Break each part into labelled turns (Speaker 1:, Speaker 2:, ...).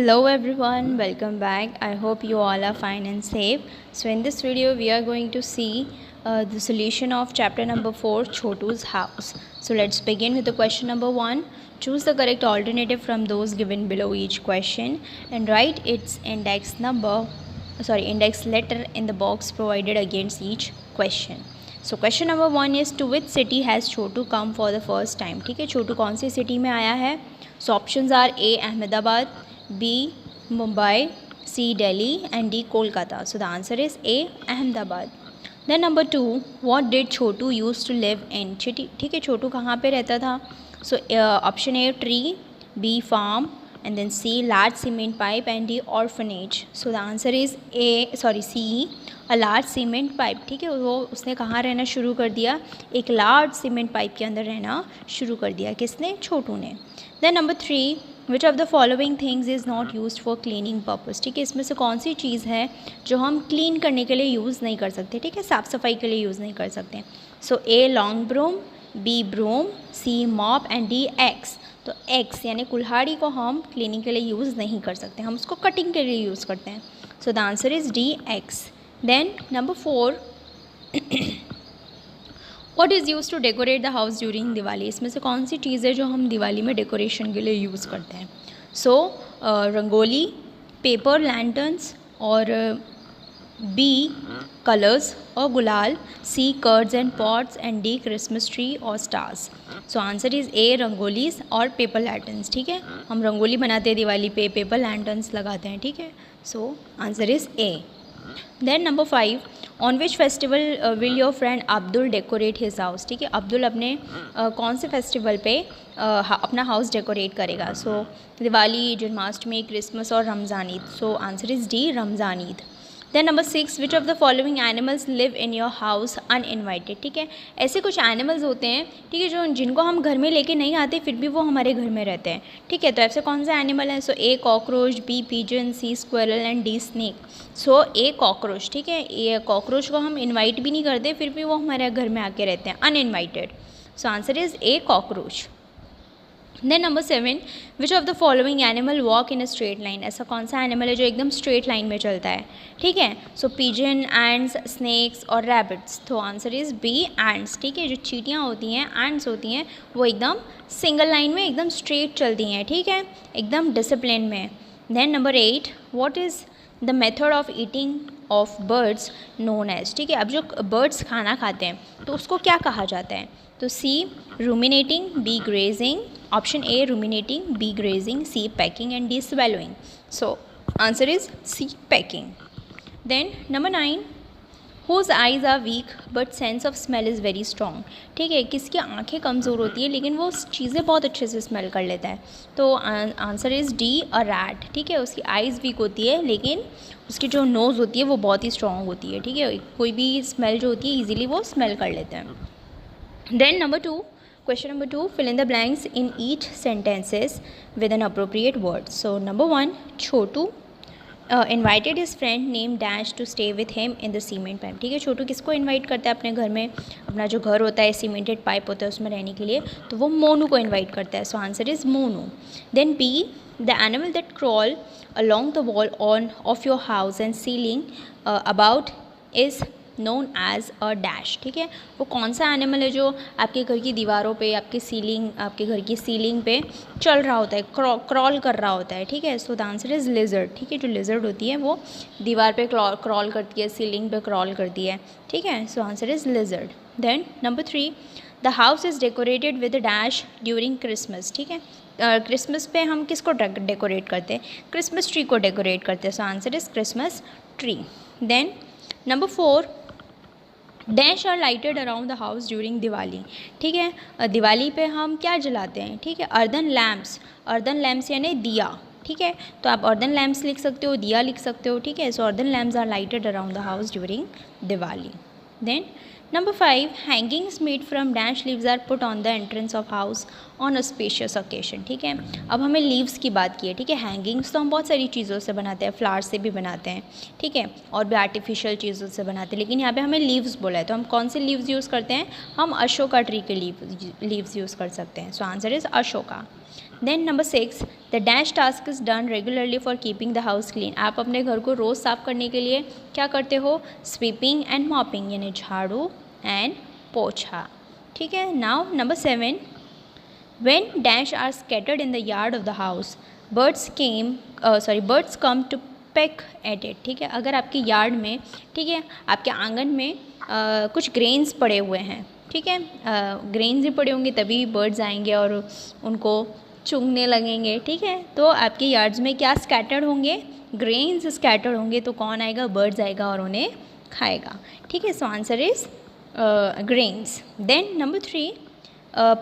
Speaker 1: Hello everyone, welcome back. I hope you all are fine and safe. So in this video we are going to see the solution of chapter number 4, Chotu's house. So let's begin with the question number 1. Choose the correct alternative from those given below each question and write its index letter in the box provided against each question. So question number 1 is, to which city has Chotu come for the first time? ठीक है, छोटू कौन सी city में आया है? So options are A. Ahmedabad, B. Mumbai, C. Delhi and D. Kolkata. So the answer is A. Ahmedabad. Then number 2, what did Chotu used to live in? ठीक है, छोटू कहाँ पे रहता था? So option A, tree, B, farm and then C, large cement pipe and D, orphanage. So the answer is C, a large cement pipe. ठीक है, वो उसने कहाँ रहना शुरू कर दिया? एक large cement pipe के अंदर रहना शुरू कर दिया. किसने? छोटू ने. Then number 3, which of the following things is not used for cleaning purpose? ठीक है, इसमें से कौन सी चीज़ है जो हम क्लीन करने के लिए यूज़ नहीं कर सकते? ठीक है, साफ़ सफाई के लिए यूज़ नहीं कर सकते. So A, long broom, B, broom, C, mop and D, axe. तो एक्स यानी कुल्हाड़ी को हम क्लीनिंग के लिए यूज़ नहीं कर सकते, हम उसको कटिंग के लिए यूज़ करते हैं. So the answer is D, axe. Then number 4, what is use to decorate the house during Diwali? इसमें से कौन सी चीज़ है जो हम दिवाली में डेकोरेशन के लिए यूज़ करते हैं? सो रंगोली, पेपर लैंटर्न्स और बी, कलर्स और gulal, C, curds and pots and D, Christmas tree और stars. So answer is A, rangolis और पेपर लैंटर्न्स. ठीक है, हम रंगोली बनाते हैं दिवाली पे, पेपर लैंटर्न्स लगाते हैं. ठीक है, so answer is A. Then number 5, on which festival will your friend Abdul decorate his house? ठीक है, अब्दुल अपने कौन से फेस्टिवल पे अपना हाउस डेकोरेट करेगा? सो दिवाली, जन्माष्टमी, क्रिसमस और Ramzan Eid. So answer is D, Ramzan Eid. Then number 6, which of the following animals live in your house uninvited? ठीक है, ऐसे कुछ एनिमल्स होते हैं, ठीक है, जो जिनको हम घर में लेके नहीं आते फिर भी वो हमारे घर में रहते हैं. ठीक है, तो ऐसे कौन सा एनिमल है? So A, cockroach, B, pigeon, C, squirrel and D, snake. So A, cockroach. ठीक है, ये कॉकरोच को हम इन्वाइट भी नहीं करते फिर भी वो हमारे घर में आके रहते हैं, uninvited. So answer is A, cockroach. Then number 7, which of the following animal walk in a straight line? ऐसा कौन सा एनिमल है जो एकदम स्ट्रेट लाइन में चलता है? ठीक है, सो पिजन, एंड्स, स्नेक्स और रैबिट्स. तो आंसर इज़ बी, एंड्स. ठीक है, जो चींटियाँ होती हैं, एंड्स होती हैं, वो एकदम सिंगल लाइन में एकदम स्ट्रेट चलती हैं. ठीक है, एकदम डिसिप्लिन में. Then number 8, what is the method of eating of birds known as? ठीक है, अब जो बर्ड्स खाना खाते हैं तो उसको क्या कहा जाता है? तो C, ruminating, B, grazing, option A, ruminating, B, grazing, C, pecking and D, swallowing. So answer is C, pecking. Then number 9, whose eyes are weak but sense of smell is very strong? ठीक है, किसकी आंखें कमज़ोर होती है लेकिन वो चीज़ें बहुत अच्छे से स्मेल कर लेता है? तो answer is D, a rat. ठीक है, उसकी आइज़ वीक होती है लेकिन उसकी जो नोज़ होती है वो बहुत ही स्ट्रॉन्ग होती है. ठीक है, कोई भी स्मेल जो होती है ईजिली वो स्मेल कर लेते हैं. Then number 2, question number 2, fill in the blanks in each sentences with an appropriate word. So number 1, Chotu invited his friend named Dash to stay with him in the cement pipe. ठीक है, छोटू किसको invite करता है अपने घर में? अपना जो घर होता है, सीमेंटेड पाइप होता है उसमें रहने के लिए, तो वो मोनू को इनवाइट करता है. So answer is Monu. Then B, the animal that crawl along the wall of your house and ceiling about is known as a dash. ठीक है, वो कौन सा एनिमल है जो आपके घर की दीवारों पे, आपके घर की सीलिंग पे चल रहा होता है, क्रॉल कर रहा होता है? ठीक है, so the answer is lizard. ठीक है, जो लिजर्ड होती है वो दीवार पे क्रॉल करती है, सीलिंग पे क्रॉल करती है. ठीक है, so answer is lizard. Then number 3, the house is decorated with dash during Christmas. ठीक है, क्रिसमस पे हम किसको डेकोरेट करते हैं? क्रिसमस ट्री को डेकोरेट करते हैं. So answer is Christmas tree. Then number 4, dash are lighted around the house during Diwali. ठीक है, दिवाली पे हम क्या जलाते हैं? ठीक है, अर्दन लैम्प्स यानी दिया. ठीक है, तो आप अर्दन लैम्प्स लिख सकते हो, दिया लिख सकते हो. ठीक है, so earthen lamps are lighted around the house during Diwali. Then number 5, hangings made from dash leaves are put on the entrance of house on a spacious occasion. ठीक है, अब हमें लीव्स की बात की है. ठीक है, हैंगिंग्स तो हम बहुत सारी चीज़ों से बनाते हैं, फ्लावर्स से भी बनाते हैं. ठीक है, और भी आर्टिफिशियल चीज़ों से बनाते हैं, लेकिन यहाँ पे हमें लीव्स बोला है तो हम कौन से लीव्स यूज़ करते हैं? हम अशोका ट्री के लीव्स यूज़ कर सकते हैं. So answer is Ashoka. Then number 6, the dash task is done regularly for keeping the house clean. आप अपने घर को रोज़ साफ़ करने के लिए क्या करते हो? स्वीपिंग एंड मॉपिंग, यानी झाड़ू एंड पोछा। ठीक है। Now number 7, when dash are scattered in the yard of the house, birds come to peck at it। ठीक है। अगर आपके यार्ड में, ठीक है, आपके आंगन में कुछ ग्रेन्स पड़े हुए हैं, ठीक है, ग्रेन्स ही पड़े होंगे तभी बर्ड्स आएंगे और उनको चुगने लगेंगे। ठीक है। तो आपके यार्ड्स में क्या स्कैटर्ड होंगे? ग्रेन्स स्कैटर्ड होंगे। तो कौन आएगा? बर्ड्स आएगा और उन्हें खाएगा। ठीक है। So answer is grains. Then number 3,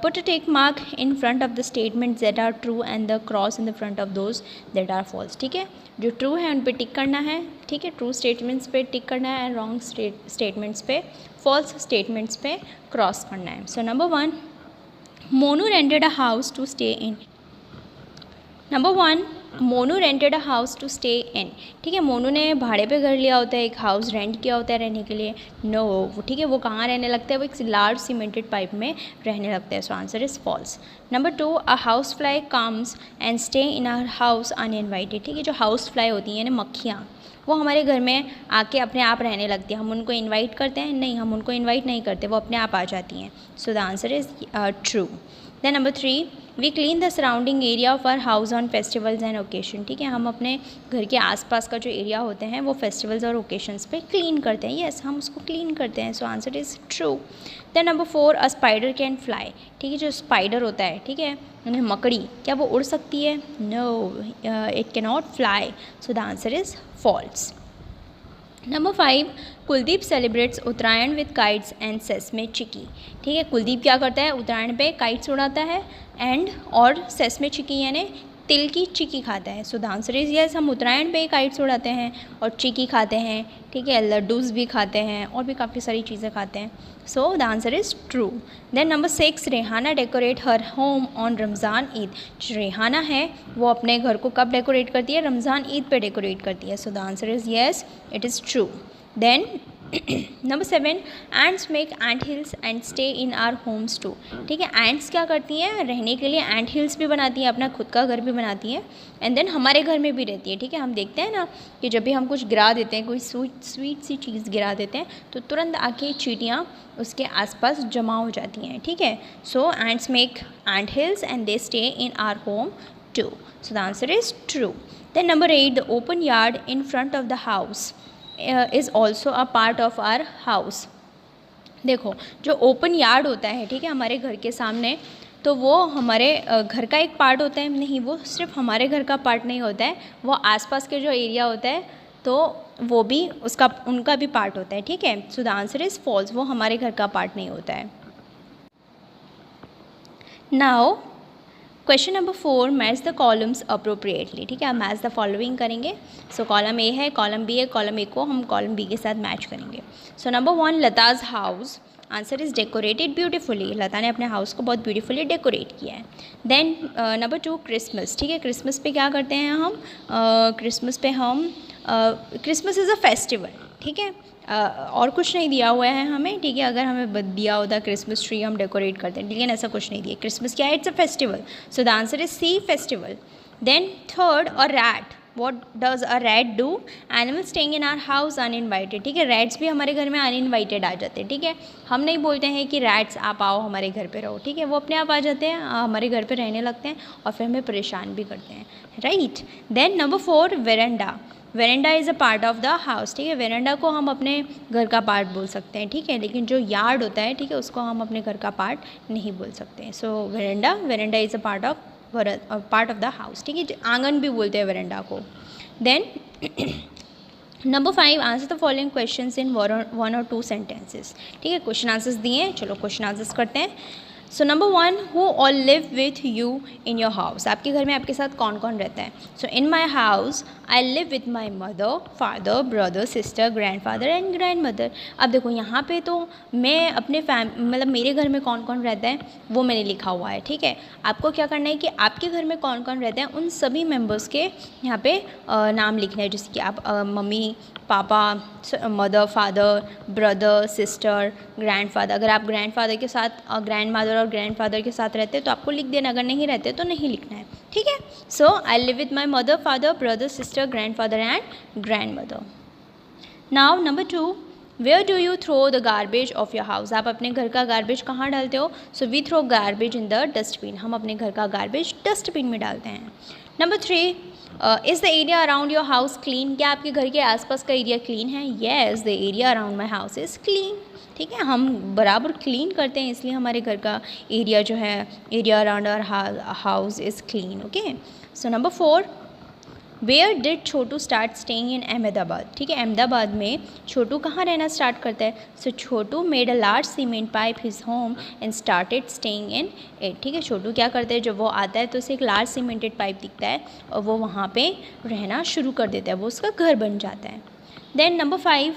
Speaker 1: put a tick mark in front of the statements that are true and the cross in the front of those that are false। ठीक है। जो ट्रू है उन पे टिक करना है, ठीक है, ट्रू स्टेटमेंट्स पे टिक करना है एंड रॉन्ग स्टेटमेंट्स पे, फॉल्स स्टेटमेंट्स पे क्रॉस करना है। So number 1, Monu rented a house to stay in. Number 1, Monu rented a house to stay in. ठीक है। मोनू ने भाड़े पे घर लिया होता है, एक हाउस रेंट किया होता है रहने के लिए। नो, ठीक है, वो कहाँ रहने लगता है? वो एक लार्ज सीमेंटेड पाइप में रहने लगता है। So answer is false. Number 2, a house fly comes and stay in our house uninvited. ठीक है। जो हाउस फ्लाई होती हैं यानी मक्खियाँ, वो हमारे घर में आके अपने आप रहने लगती हैं। हम उनको इन्वाइट करते हैं? नहीं, हम उनको इन्वाइट नहीं करते, वो अपने आप आ जाती हैं। So the answer is true. Then number 3, we clean the surrounding area of our house on festivals and occasion. ठीक है। हम अपने घर के आसपास का जो एरिया होते हैं वो फेस्टिवल्स और ओकेशंस पे क्लीन करते हैं। यस, हम उसको क्लीन करते हैं। So answer is true. Then number 4, a spider can fly. ठीक है। जो स्पाइडर होता है, ठीक है, यानी मकड़ी, क्या वो उड़ सकती है? No, it can not fly. So the answer is false. Number 5, Kuldeep celebrates Uttarayan with kites and sesame chikki. ठीक है। कुलदीप क्या करता है? उत्तरायण पे काइट्स उड़ाता है एंड और सेसमे चिकी यानी तिल की चिकी खाता है। So the answer is yes, हम उत्तरायण पे काइट्स उड़ाते हैं और चिकी खाते हैं। ठीक है। लड्डूज़ भी खाते हैं और भी काफ़ी सारी चीज़ें खाते हैं। So the answer is true. Then number 6, Rehana decorate her home on Ramzan Eid. जो रेहाना है वो अपने घर को कब डेकोरेट करती है? रमज़ान ईद पे डेकोरेट करती है। So the answer is yes, it is true. Then number 7, ants make ant hills and stay in our homes too. ठीक है। एंट्स क्या करती हैं? रहने के लिए एंट हिल्स भी बनाती हैं, अपना खुद का घर भी बनाती हैं एंड देन हमारे घर में भी रहती है। ठीक है। हम देखते हैं ना कि जब भी हम कुछ गिरा देते हैं, कोई स्वीट सी चीज़ गिरा देते हैं, तो तुरंत आके चींटियाँ उसके आसपास जमा हो जाती हैं। ठीक है। So ants make ant hills and they stay in our home too. So the answer is true. Then number 8, the open yard in front of the house is also a part of our house. देखो, जो open yard होता है, ठीक है, हमारे घर के सामने, तो वो हमारे घर का एक पार्ट होता है। नहीं, वो सिर्फ हमारे घर का पार्ट नहीं होता है, वो आसपास के जो एरिया होता है तो वो भी उनका भी पार्ट होता है। ठीक है। So the answer is false, वो हमारे घर का पार्ट नहीं होता है। Now question number 4, match the columns appropriately. ठीक है। आप मैच द फॉलोइंग करेंगे। सो कॉलम ए है, कॉलम बी है, कॉलम ए को हम कॉलम बी के साथ मैच करेंगे। So number 1, Lata's house, answer is decorated beautifully. Lata ने अपने हाउस को बहुत ब्यूटीफुली डेकोरेट किया है। Then number 2, Christmas. ठीक है। क्रिसमस पे क्या करते हैं हम? क्रिसमस पे हम क्रिसमस इज़ अ फेस्टिवल। ठीक है। और कुछ नहीं दिया हुआ है हमें। ठीक है। अगर हमें दिया होता क्रिसमस ट्री हम डेकोरेट करते हैं, लेकिन ऐसा कुछ नहीं दिया। क्रिसमस क्या है? It's a festival. So the answer is C, festival. Then third, a rat. What does a rat do? Animal staying in our house uninvited. ठीक है। रैट्स भी हमारे घर में अनइन्वाइटेड आ जाते हैं। ठीक है। हम नहीं बोलते हैं कि रैट्स आप आओ हमारे घर पे रहो। ठीक है। वो अपने आप आ जाते हैं, हमारे घर पे रहने लगते हैं और फिर हमें परेशान भी करते हैं। Right. Then number 4, veranda. Veranda is a part of the house. ठीक है। वेरेंडा को हम अपने घर का पार्ट बोल सकते हैं। ठीक है। लेकिन जो यार्ड होता है, ठीक है, उसको हम अपने घर का पार्ट नहीं बोल सकते। So verandah is a part of the house. ठीक है। आंगन भी बोलते हैं वेरेंडा को। Then number 5, answer the following questions in 1 or 2 sentences. ठीक है। क्वेश्चन आंसर्स दिए हैं, चलो क्वेश्चन आंसर्स करते हैं। So number 1, who all live with you in your house. आपके घर में आपके साथ कौन कौन रहता है? So in my house I live with my mother, father, brother, sister, grandfather and grandmother. अब देखो यहाँ पे तो मैं अपने मतलब मेरे घर में कौन कौन रहता है वो मैंने लिखा हुआ है। ठीक है। आपको क्या करना है कि आपके घर में कौन कौन रहते हैं उन सभी मेम्बर्स के यहाँ पे नाम लिखना है। जैसे कि आप मम्मी, पापा, mother, father, brother, sister, grandfather. अगर आप ग्रैंडफादर के साथ, ग्रैंडमदर और ग्रैंडफादर के साथ रहते हैं तो आपको लिख देना, अगर नहीं रहते तो नहीं लिखना है, ठीक है। So I live with my mother, father, brother, sister, grandfather and grandmother. Now number 2, where do you throw the garbage of your house. आप अपने घर का गार्बेज कहाँ डालते हो? So we throw garbage in the dustbin. हम अपने घर का गार्बेज डस्टबिन में डालते हैं। Number 3, is the area around your house clean. क्या आपके घर के आसपास का एरिया क्लीन है? Yes, the area around my house is clean. ठीक है, हम बराबर क्लीन करते हैं, इसलिए हमारे घर का एरिया जो है, area around our house is clean. Okay, so number 4, where did Chhotu start staying in Ahmedabad. ठीक है, अहमदाबाद में छोटू कहाँ रहना स्टार्ट करता है? So Chhotu made a large cement pipe his home and started staying in it. ठीक है, छोटू क्या करता है, जब वो आता है तो उसे एक लार्ज सीमेंटेड पाइप दिखता है और वो वहाँ पे रहना शुरू कर देता है, वो उसका घर बन जाता है। Then number 5,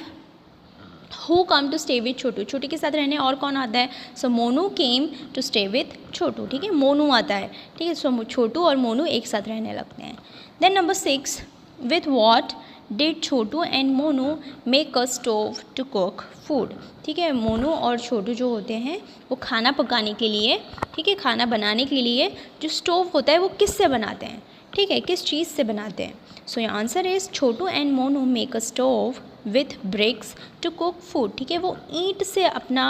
Speaker 1: who come to stay with Chhotu. Chhotu के साथ रहने और कौन आता है? So Monu came to stay with Chhotu. ठीक है, मोनू आता है। ठीक है, सो छोटू और मोनू एक साथ रहने लगते हैं। Then number 6, with what did Chhotu and Monu make a stove to cook food. ठीक है, मोनू और छोटू जो होते हैं वो खाना पकाने के लिए, ठीक है, खाना बनाने के लिए जो स्टोव होता है वो किससे बनाते हैं? ठीक है, किस चीज़ से बनाते हैं? So your answer is Chhotu and Monu make a stove with bricks to cook food. ठीक है, वो ईंट से अपना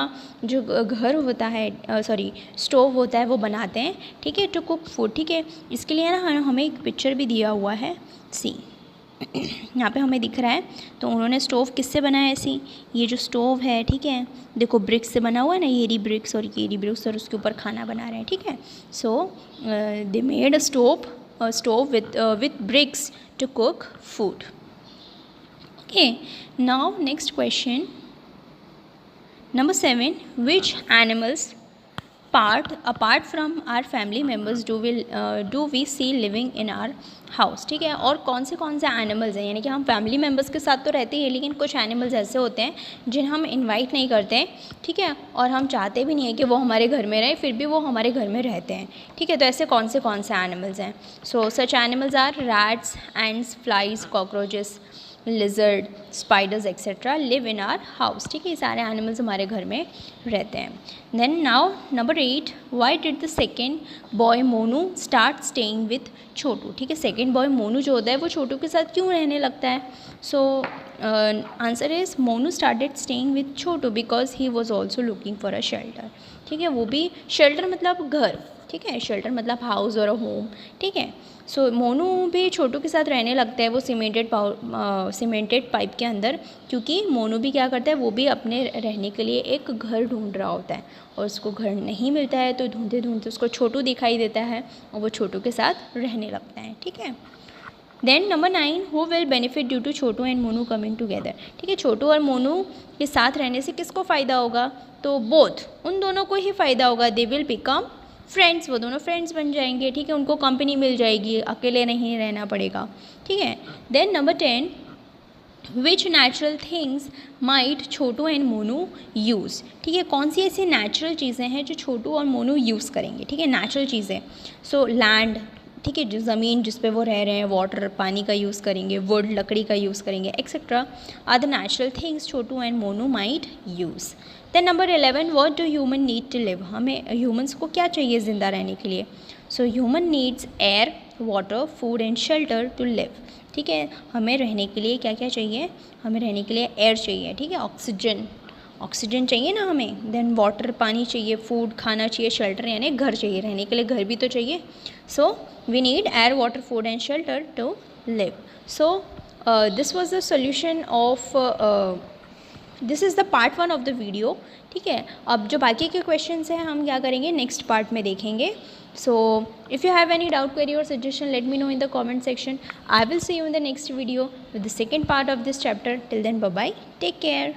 Speaker 1: जो घर होता है, स्टोव होता है वो बनाते हैं। ठीक है, टू कुक फूड। ठीक है, इसके लिए ना हमें एक पिक्चर भी दिया हुआ है, सी यहाँ पे हमें दिख रहा है। तो उन्होंने स्टोव किससे बनाया है? सी, ये जो स्टोव है, ठीक है, देखो ब्रिक्स से बना हुआ है ना, ये री ब्रिक्स और ये री ब्रिक्स, और उसके ऊपर खाना बना रहे हैं। ठीक है, so they made a stove with bricks to cook food. Okay, now next question, number 7, which animals apart from our family members do we see living in our house। ठीक है, और कौन से एनिमल्स हैं, यानी कि हम फैमिली मेम्बर्स के साथ तो रहते हैं लेकिन कुछ एनिमल्स ऐसे होते हैं जिन्हें हम इनवाइट नहीं करते हैं। ठीक है, और हम चाहते भी नहीं है कि वो हमारे घर में रहें, फिर भी वो हमारे घर में रहते हैं। ठीक है, तो ऐसे कौन से एनिमल्स हैं? So such animals are rats, ants, flies, cockroaches, lizard, spiders etcetera live in our house. ठीक है, ये सारे एनिमल्स हमारे घर में रहते हैं। Then now number 8, why did the second boy Monu start staying with Chhotu. ठीक है, सेकेंड बॉय मोनू जो होता है वो छोटू के साथ क्यों रहने लगता है? So answer is Monu started staying with Chhotu because he was also looking for a shelter. ठीक है, वो भी शेल्टर मतलब घर। ठीक है, शेल्टर मतलब हाउस और अ होम। ठीक है, सो मोनू भी छोटू के साथ रहने लगता है वो सीमेंटेड पाइप के अंदर, क्योंकि मोनू भी क्या करता है, वो भी अपने रहने के लिए एक घर ढूंढ रहा होता है और उसको घर नहीं मिलता है, तो ढूंढते ढूंढते उसको छोटू दिखाई देता है और वो छोटू के साथ रहने लगता है। ठीक है, then number 9, who will benefit due to Chhotu and Monu coming together. ठीक है, छोटू और मोनू के साथ रहने से किसको फ़ायदा होगा? तो बोथ, उन दोनों को ही फ़ायदा होगा। दे विल बिकम फ्रेंड्स, वो दोनों फ्रेंड्स बन जाएंगे। ठीक है, उनको कंपनी मिल जाएगी, अकेले नहीं रहना पड़ेगा। ठीक है, then number 10, which natural things might Chhotu and Monu use. ठीक है, कौन सी ऐसी नेचुरल चीज़ें हैं जो छोटू और मोनू यूज़ करेंगे? ठीक है, नेचुरल चीज़ें, सो लैंड, ठीक है, जो ज़मीन जिस पे वो रह रहे हैं, वाटर, पानी का यूज़ करेंगे, वुड, लकड़ी का यूज़ करेंगे, etcetera are the natural things Chhotu and Monu might use. Then number 11, what do human need to live. हमें ह्यूमंस को क्या चाहिए ज़िंदा रहने के लिए? So human needs air, water, food and shelter to live. ठीक है, हमें रहने के लिए क्या क्या चाहिए? हमें रहने के लिए एयर चाहिए। ठीक है, ऑक्सीजन चाहिए ना हमें। देन वाटर, पानी चाहिए, फूड, खाना चाहिए, शेल्टर यानी घर चाहिए, रहने के लिए घर भी तो चाहिए। So we need air, water, food and shelter to live. So this was the solution of this is the part 1 of the video. ठीक है, अब जो बाकी के क्वेश्चंस हैं हम क्या करेंगे, नेक्स्ट पार्ट में देखेंगे। So if you have any doubt, query और suggestion, let me know in the comment section. I will see you in the next video with the second part of this chapter. Till then, bye bye, take care.